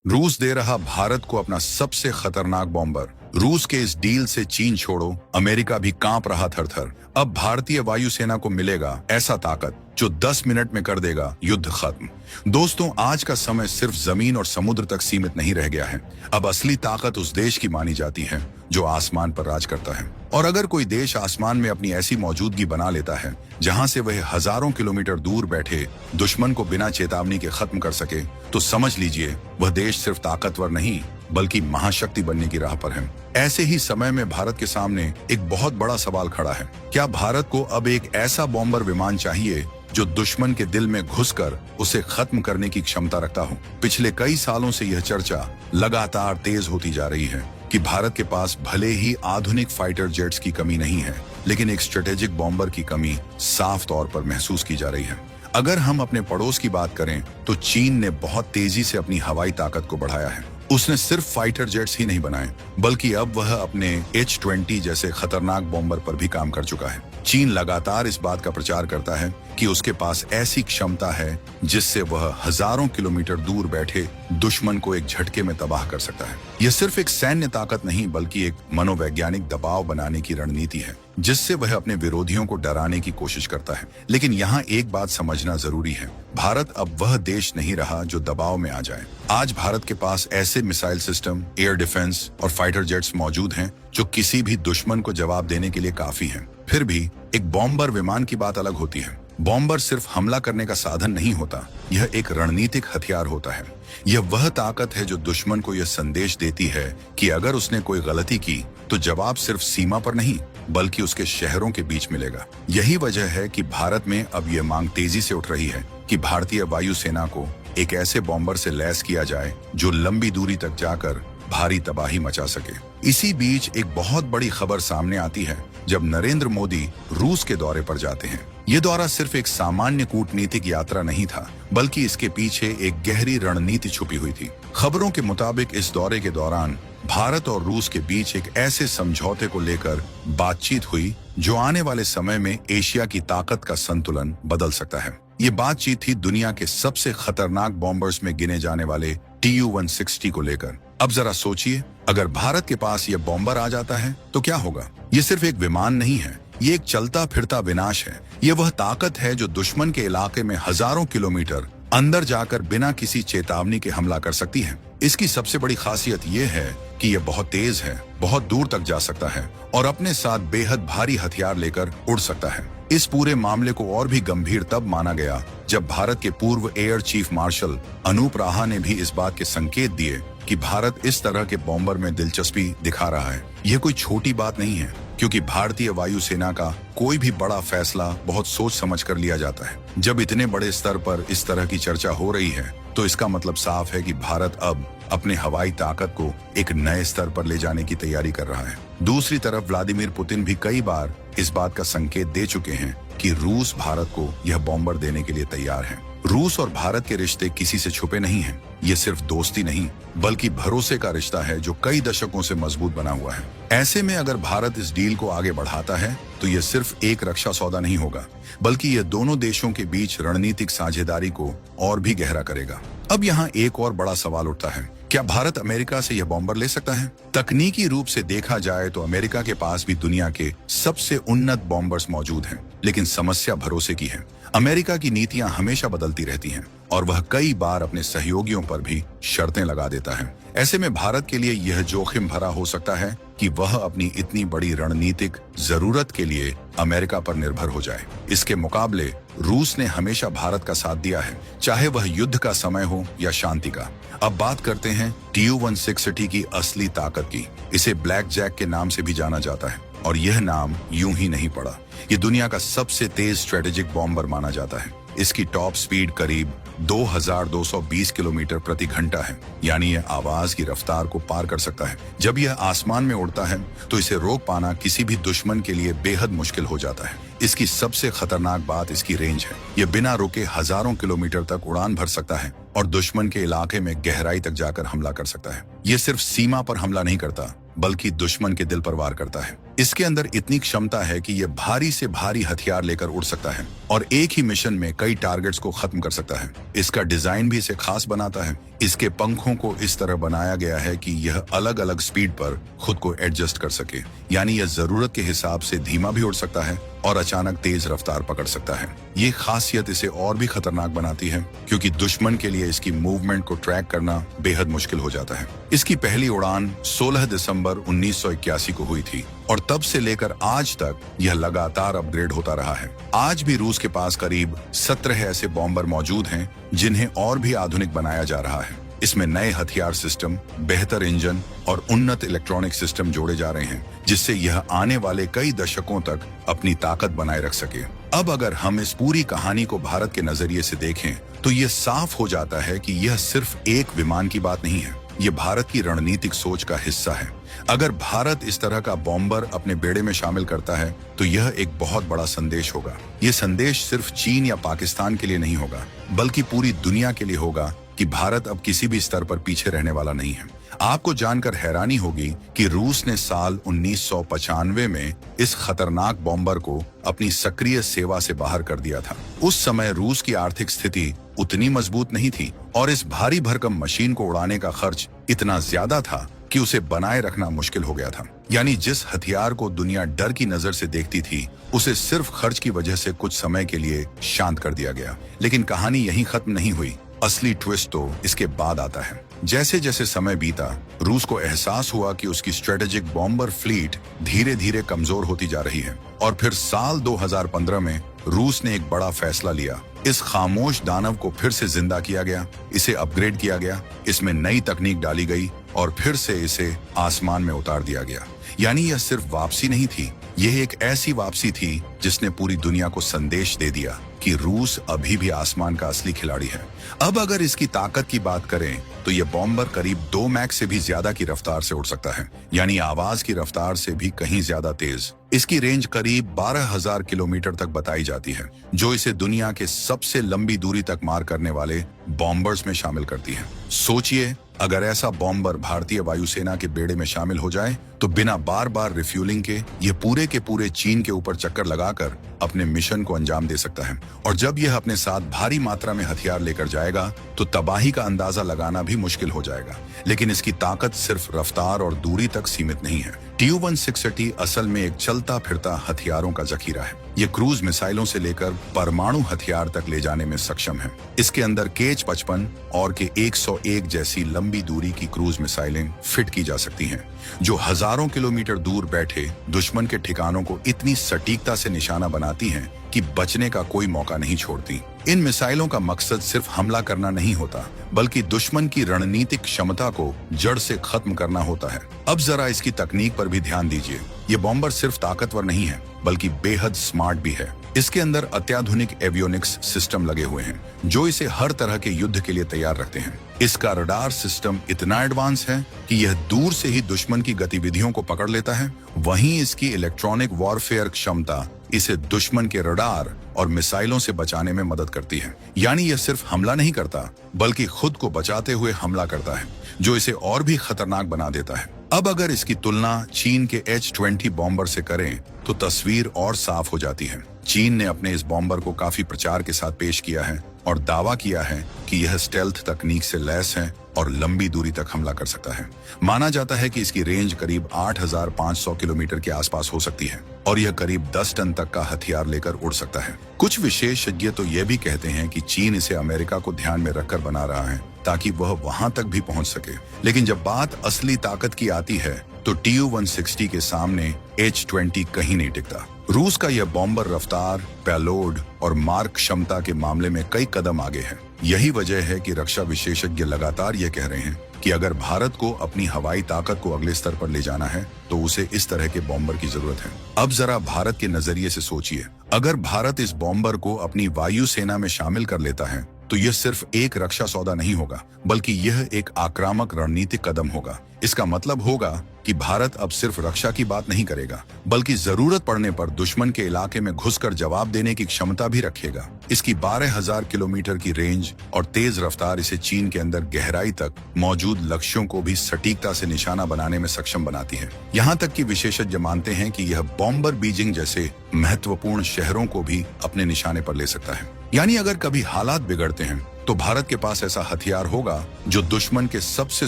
रूस दे रहा भारत को अपना सबसे खतरनाक बॉम्बर। रूस के इस डील से चीन छोड़ो, अमेरिका भी कांप रहा थर-थर। अब भारतीय वायुसेना को मिलेगा ऐसा ताकत जो 10 मिनट में कर देगा युद्ध खत्म। दोस्तों, आज का समय सिर्फ जमीन और समुद्र तक सीमित नहीं रह गया है। अब असली ताकत उस देश की मानी जाती है जो आसमान पर राज करता है। और अगर कोई देश आसमान में अपनी ऐसी मौजूदगी बना लेता है जहां से वह हजारों किलोमीटर दूर बैठे दुश्मन को बिना चेतावनी के खत्म कर सके, तो समझ लीजिए वह देश सिर्फ ताकतवर नहीं बल्कि महाशक्ति बनने की राह पर है। ऐसे ही समय में भारत के सामने एक बहुत बड़ा सवाल खड़ा है। क्या भारत को अब एक ऐसा बॉम्बर विमान चाहिए जो दुश्मन के दिल में घुसकर उसे खत्म करने की क्षमता रखता हो? पिछले कई सालों से यह चर्चा लगातार तेज होती जा रही है कि भारत के पास भले ही आधुनिक फाइटर जेट्स की कमी नहीं है, लेकिन एक स्ट्रेटेजिक बॉम्बर की कमी साफ तौर पर महसूस की जा रही है। अगर हम अपने पड़ोस की बात करें तो चीन ने बहुत तेजी से अपनी हवाई ताकत को बढ़ाया है। उसने सिर्फ फाइटर जेट्स ही नहीं बनाए, बल्कि अब वह अपने H-20 जैसे खतरनाक बॉम्बर पर भी काम कर चुका है। चीन लगातार इस बात का प्रचार करता है कि उसके पास ऐसी क्षमता है जिससे वह हजारों किलोमीटर दूर बैठे दुश्मन को एक झटके में तबाह कर सकता है। यह सिर्फ एक सैन्य ताकत नहीं बल्कि एक मनोवैज्ञानिक दबाव बनाने की रणनीति है जिससे वह अपने विरोधियों को डराने की कोशिश करता है। लेकिन यहाँ एक बात समझना जरूरी है, भारत अब वह देश नहीं रहा जो दबाव में आ जाए। आज भारत के पास ऐसे मिसाइल सिस्टम, एयर डिफेंस और फाइटर जेट्स मौजूद हैं जो किसी भी दुश्मन को जवाब देने के लिए काफी हैं। फिर भी एक बॉम्बर विमान की बात अलग होती है। बॉम्बर सिर्फ हमला करने का साधन नहीं होता, यह एक रणनीतिक हथियार होता है। यह वह ताकत है जो दुश्मन को यह संदेश देती है कि अगर उसने कोई गलती की तो जवाब सिर्फ सीमा पर नहीं बल्कि उसके शहरों के बीच मिलेगा। यही वजह है कि भारत में अब यह मांग तेजी से उठ रही है कि भारतीय वायुसेना को एक ऐसे बॉम्बर से लैस किया जाए जो लंबी दूरी तक जाकर भारी तबाही मचा सके। इसी बीच एक बहुत बड़ी खबर सामने आती है जब नरेंद्र मोदी रूस के दौरे पर जाते हैं। ये दौरा सिर्फ एक सामान्य कूटनीतिक यात्रा नहीं था, बल्कि इसके पीछे एक गहरी रणनीति छुपी हुई थी। खबरों के मुताबिक इस दौरे के दौरान भारत और रूस के बीच एक ऐसे समझौते को लेकर बातचीत हुई जो आने वाले समय में एशिया की ताकत का संतुलन बदल सकता है। ये बातचीत थी दुनिया के सबसे खतरनाक बॉम्बर्स में गिने जाने वाले Tu-160 को लेकर। अब जरा सोचिए, अगर भारत के पास यह बॉम्बर आ जाता है तो क्या होगा? ये सिर्फ एक विमान नहीं है, ये एक चलता फिरता विनाश है। ये वह ताकत है जो दुश्मन के इलाके में हजारों किलोमीटर अंदर जाकर बिना किसी चेतावनी के हमला कर सकती है। इसकी सबसे बड़ी खासियत यह है कि यह बहुत तेज है, बहुत दूर तक जा सकता है और अपने साथ बेहद भारी हथियार लेकर उड़ सकता है। इस पूरे मामले को और भी गंभीर तब माना गया जब भारत के पूर्व एयर चीफ मार्शल अनूप राहा ने भी इस बात के संकेत दिए कि भारत इस तरह के बॉम्बर में दिलचस्पी दिखा रहा है। यह कोई छोटी बात नहीं है, क्योंकि भारतीय वायुसेना का कोई भी बड़ा फैसला बहुत सोच समझ कर लिया जाता है। जब इतने बड़े स्तर पर इस तरह की चर्चा हो रही है तो इसका मतलब साफ है कि भारत अब अपने हवाई ताकत को एक नए स्तर पर ले जाने की तैयारी कर रहा है। दूसरी तरफ व्लादिमीर पुतिन भी कई बार इस बात का संकेत दे चुके हैं कि रूस भारत को यह बॉम्बर देने के लिए तैयार है। रूस और भारत के रिश्ते किसी से छुपे नहीं हैं। ये सिर्फ दोस्ती नहीं बल्कि भरोसे का रिश्ता है जो कई दशकों से मजबूत बना हुआ है। ऐसे में अगर भारत इस डील को आगे बढ़ाता है तो यह सिर्फ एक रक्षा सौदा नहीं होगा, बल्कि यह दोनों देशों के बीच रणनीतिक साझेदारी को और भी गहरा करेगा। अब यहाँ एक और बड़ा सवाल उठता है, क्या भारत अमेरिका से यह बॉम्बर ले सकता है? तकनीकी रूप से देखा जाए तो अमेरिका के पास भी दुनिया के सबसे उन्नत बॉम्बर्स मौजूद हैं, लेकिन समस्या भरोसे की है। अमेरिका की नीतियां हमेशा बदलती रहती हैं और वह कई बार अपने सहयोगियों पर भी शर्तें लगा देता है। ऐसे में भारत के लिए यह जोखिम भरा हो सकता है कि वह अपनी इतनी बड़ी रणनीतिक जरूरत के लिए अमेरिका पर निर्भर हो जाए। इसके मुकाबले रूस ने हमेशा भारत का साथ दिया है, चाहे वह युद्ध का समय हो या शांति का। अब बात करते हैं Tu-160 की असली ताकत की। इसे ब्लैक जैक के नाम से भी जाना जाता है और यह नाम यूं ही नहीं पड़ा। ये दुनिया का सबसे तेज स्ट्रेटेजिक बॉम्बर माना जाता है। इसकी टॉप स्पीड करीब 2220 किलोमीटर प्रति घंटा है, यानी यह आवाज की रफ्तार को पार कर सकता है। जब यह आसमान में उड़ता है तो इसे रोक पाना किसी भी दुश्मन के लिए बेहद मुश्किल हो जाता है। इसकी सबसे खतरनाक बात इसकी रेंज है। यह बिना रुके हजारों किलोमीटर तक उड़ान भर सकता है और दुश्मन के इलाके में गहराई तक जाकर हमला कर सकता है। यह सिर्फ सीमा पर हमला नहीं करता बल्कि दुश्मन के दिल पर वार करता है। इसके अंदर इतनी क्षमता है कि यह भारी से भारी हथियार लेकर उड़ सकता है और एक ही मिशन में कई टारगेट्स को खत्म कर सकता है। इसका डिजाइन भी इसे खास बनाता है। इसके पंखों को इस तरह बनाया गया है कि यह अलग अलग स्पीड पर खुद को एडजस्ट कर सके, यानी यह जरूरत के हिसाब से धीमा भी उड़ सकता है और अचानक तेज रफ्तार पकड़ सकता है। ये खासियत इसे और भी खतरनाक बनाती है क्योंकि दुश्मन के लिए इसकी मूवमेंट को ट्रैक करना बेहद मुश्किल हो जाता है। इसकी पहली उड़ान 16 दिसंबर 1981 को हुई थी और तब से लेकर आज तक यह लगातार अपग्रेड होता रहा है। आज भी रूस के पास करीब 17 ऐसे बॉम्बर मौजूद हैं जिन्हें और भी आधुनिक बनाया जा रहा है। इसमें नए हथियार सिस्टम, बेहतर इंजन और उन्नत इलेक्ट्रॉनिक सिस्टम जोड़े जा रहे हैं जिससे यह आने वाले कई दशकों तक अपनी ताकत बनाए रख सके। अब अगर हम इस पूरी कहानी को भारत के नजरिए से देखें तो यह साफ हो जाता है कि यह सिर्फ एक विमान की बात नहीं है, ये भारत की रणनीतिक सोच का हिस्सा है। अगर भारत इस तरह का बॉम्बर अपने बेड़े में शामिल करता है तो यह एक बहुत बड़ा संदेश होगा। ये संदेश सिर्फ चीन या पाकिस्तान के लिए नहीं होगा बल्कि पूरी दुनिया के लिए होगा कि भारत अब किसी भी स्तर पर पीछे रहने वाला नहीं है। आपको जानकर हैरानी होगी कि रूस ने साल 1995 में इस खतरनाक बॉम्बर को अपनी सक्रिय सेवा से बाहर कर दिया था। उस समय रूस की आर्थिक स्थिति उतनी मजबूत नहीं थी और इस भारी भरकम मशीन को उड़ाने का खर्च इतना ज्यादा था कि उसे बनाए रखना मुश्किल हो गया था। यानी जिस हथियार को दुनिया डर की नजर से देखती थी उसे सिर्फ खर्च की वजह से कुछ समय के लिए शांत कर दिया गया। लेकिन कहानी यहीं खत्म नहीं हुई। असली ट्विस्ट तो इसके बाद आता है। जैसे जैसे समय बीता, रूस को एहसास हुआ कि उसकी स्ट्रेटेजिक बॉम्बर फ्लीट धीरे धीरे कमजोर होती जा रही है और फिर साल 2015 में रूस ने एक बड़ा फैसला लिया। इस खामोश दानव को फिर से जिंदा किया गया, इसे अपग्रेड किया गया, इसमें नई तकनीक डाली गई और फिर से इसे आसमान में उतार दिया गया। यानी यह सिर्फ वापसी नहीं थी, यह एक ऐसी वापसी थी जिसने पूरी दुनिया को संदेश दे दिया कि रूस अभी भी आसमान का असली खिलाड़ी है। अब अगर इसकी ताकत की बात करें तो यह बॉम्बर करीब 2 मैक से भी ज्यादा की रफ्तार से उड़ सकता है, यानी आवाज की रफ्तार से भी कहीं ज्यादा तेज। इसकी रेंज करीब 12,000 किलोमीटर तक बताई जाती है, जो इसे दुनिया के सबसे लंबी दूरी तक मार करने वाले बॉम्बर्स में शामिल करती है। सोचिए, अगर ऐसा बॉम्बर भारतीय वायुसेना के बेड़े में शामिल हो जाए तो बिना बार बार रिफ्यूलिंग के यह पूरे के पूरे चीन के ऊपर चक्कर लगाकर अपने मिशन को अंजाम दे सकता है। और जब यह अपने साथ भारी मात्रा में हथियार लेकर जाएगा तो तबाही का अंदाजा लगाना भी मुश्किल हो जाएगा। लेकिन इसकी ताकत सिर्फ रफ्तार और दूरी तक सीमित नहीं है। Tu-160 असल में एक चलता फिरता हथियारों का जखीरा है। ये क्रूज मिसाइलों से लेकर परमाणु हथियार तक ले जाने में सक्षम है। इसके अंदर KH-55 और K-101 जैसी लंबी दूरी की क्रूज मिसाइलें फिट की जा सकती हैं, जो हजारों किलोमीटर दूर बैठे दुश्मन के ठिकानों को इतनी सटीकता से निशाना बनाती हैं कि बचने का कोई मौका नहीं छोड़ती। इन मिसाइलों का मकसद सिर्फ हमला करना नहीं होता बल्कि दुश्मन की रणनीतिक क्षमता को जड़ से खत्म करना होता है। अब जरा इसकी तकनीक पर भी ध्यान दीजिए। ये बॉम्बर सिर्फ ताकतवर नहीं है बल्कि बेहद स्मार्ट भी है। इसके अंदर अत्याधुनिक एवियोनिक्स सिस्टम लगे हुए हैं जो इसे हर तरह के युद्ध के लिए तैयार रखते हैं। इसका रडार सिस्टम इतना एडवांस है कि यह दूर से ही दुश्मन की गतिविधियों को पकड़ लेता है। वहीं इसकी इलेक्ट्रॉनिक वॉरफेयर क्षमता इसे दुश्मन के रडार और मिसाइलों से बचाने में मदद करती है। यानी यह सिर्फ हमला नहीं करता बल्कि खुद को बचाते हुए हमला करता है, जो इसे और भी खतरनाक बना देता है। अब अगर इसकी तुलना चीन के H-20 बॉम्बर से करें तो तस्वीर और साफ हो जाती है। चीन ने अपने इस बॉम्बर को काफी प्रचार के साथ पेश किया है और दावा किया है कि यह स्टेल्थ तकनीक से लैस है और लंबी दूरी तक हमला कर सकता है। माना जाता है कि इसकी रेंज करीब 8,500 किलोमीटर के आसपास हो सकती है और यह करीब 10 टन तक का हथियार लेकर उड़ सकता है। कुछ विशेषज्ञ तो यह भी कहते हैं कि चीन इसे अमेरिका को ध्यान में रखकर बना रहा है ताकि वह वहां तक भी पहुंच सके। लेकिन जब बात असली ताकत की आती है तो Tu-160 के सामने H-20 कहीं नहीं टिकता। रूस का यह बॉम्बर रफ्तार, पेलोड और मार क्षमता के मामले में कई कदम आगे है। यही वजह है कि रक्षा विशेषज्ञ लगातार ये कह रहे हैं कि अगर भारत को अपनी हवाई ताकत को अगले स्तर पर ले जाना है तो उसे इस तरह के बॉम्बर की जरूरत है। अब जरा भारत के नजरिए से सोचिए, अगर भारत इस बॉम्बर को अपनी वायुसेना में शामिल कर लेता है तो यह सिर्फ एक रक्षा सौदा नहीं होगा बल्कि यह एक आक्रामक रणनीतिक कदम होगा। इसका मतलब होगा कि भारत अब सिर्फ रक्षा की बात नहीं करेगा बल्कि जरूरत पड़ने पर दुश्मन के इलाके में घुसकर जवाब देने की क्षमता भी रखेगा। इसकी 12,000 किलोमीटर की रेंज और तेज रफ्तार इसे चीन के अंदर गहराई तक मौजूद लक्ष्यों को भी सटीकता से निशाना बनाने में सक्षम बनाती है। यहाँ तक कि विशेषज्ञ मानते हैं कि यह बॉम्बर बीजिंग जैसे महत्वपूर्ण शहरों को भी अपने निशाने पर ले सकता है। यानी अगर कभी हालात बिगड़ते हैं तो भारत के पास ऐसा हथियार होगा जो दुश्मन के सबसे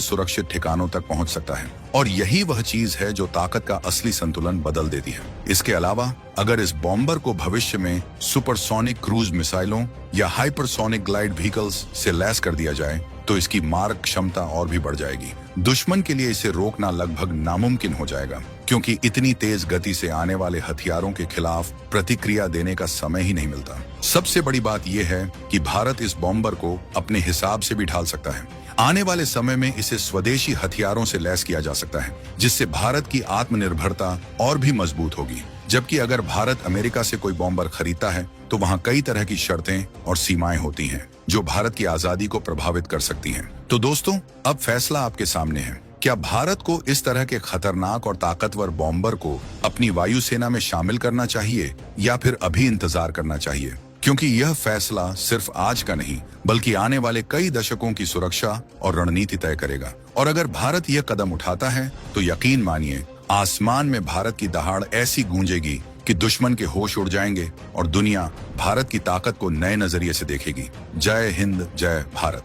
सुरक्षित ठिकानों तक पहुंच सकता है। और यही वह चीज है जो ताकत का असली संतुलन बदल देती है। इसके अलावा अगर इस बॉम्बर को भविष्य में सुपरसोनिक क्रूज मिसाइलों या हाइपरसोनिक ग्लाइड व्हीकल्स से लैस कर दिया जाए तो इसकी मारक क्षमता और भी बढ़ जाएगी। दुश्मन के लिए इसे रोकना लगभग नामुमकिन हो जाएगा, क्योंकि इतनी तेज गति से आने वाले हथियारों के खिलाफ प्रतिक्रिया देने का समय ही नहीं मिलता। सबसे बड़ी बात यह है कि भारत इस बॉम्बर को अपने हिसाब से भी ढाल सकता है। आने वाले समय में इसे स्वदेशी हथियारों से लैस किया जा सकता है, जिससे भारत की आत्मनिर्भरता और भी मजबूत होगी। जबकि अगर भारत अमेरिका से कोई बॉम्बर खरीदता है तो वहां कई तरह की शर्तें और सीमाएं होती हैं जो भारत की आजादी को प्रभावित कर सकती हैं। तो दोस्तों, अब फैसला आपके सामने है। क्या भारत को इस तरह के खतरनाक और ताकतवर बॉम्बर को अपनी वायुसेना में शामिल करना चाहिए या फिर अभी इंतजार करना चाहिए? क्योंकि यह फैसला सिर्फ आज का नहीं बल्कि आने वाले कई दशकों की सुरक्षा और रणनीति तय करेगा। और अगर भारत यह कदम उठाता है तो यकीन मानिए, आसमान में भारत की दहाड़ ऐसी गूंजेगी कि दुश्मन के होश उड़ जाएंगे और दुनिया भारत की ताकत को नए नजरिए से देखेगी। जय हिंद, जय भारत।